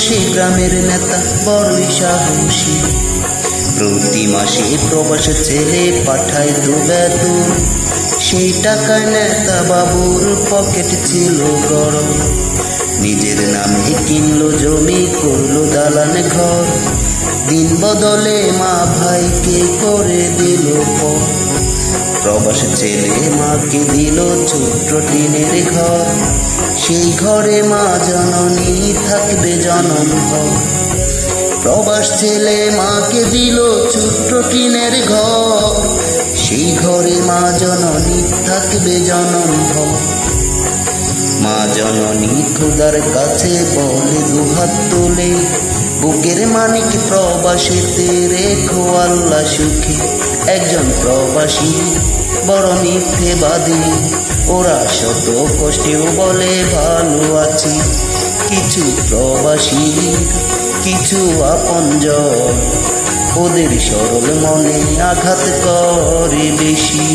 সে গ্রামের নেতা বড়ই সাহসী। প্রতি মাসে প্রবাসে ছেলে পাঠায় তো বেতন, সেই টাকায় নেতা বাবুর পকেট ছিল গরম। নিজের নামে কিনলো জমি, করলো দালান ঘর, দিন বদলে মা ভাইকে করে দিল পর। প্রবাস ছেলে মাকে দিল ছোট্ট টিনের ঘর, সেই ঘরে মা জননী থাকবে জনম ভর। প্রবাস ছেলে মাকে দিল ছোট্ট টিনের ঘর, সেই ঘরে মা জননী থাকবে জনম ভর। মা জননী খোদার কাছে বলে দুহাত তোলে, বুকের মানিক প্রবাসীতে রেখো আল্লাহ সুখে। একজন প্রবাসী বড় মিথ্যেবাদী, ওরা শত কষ্টেও বলে ভালো আছি। কিছু প্রবাসী কিছু আপনজন, ওদের সরল মনে আঘাত করে বেশি।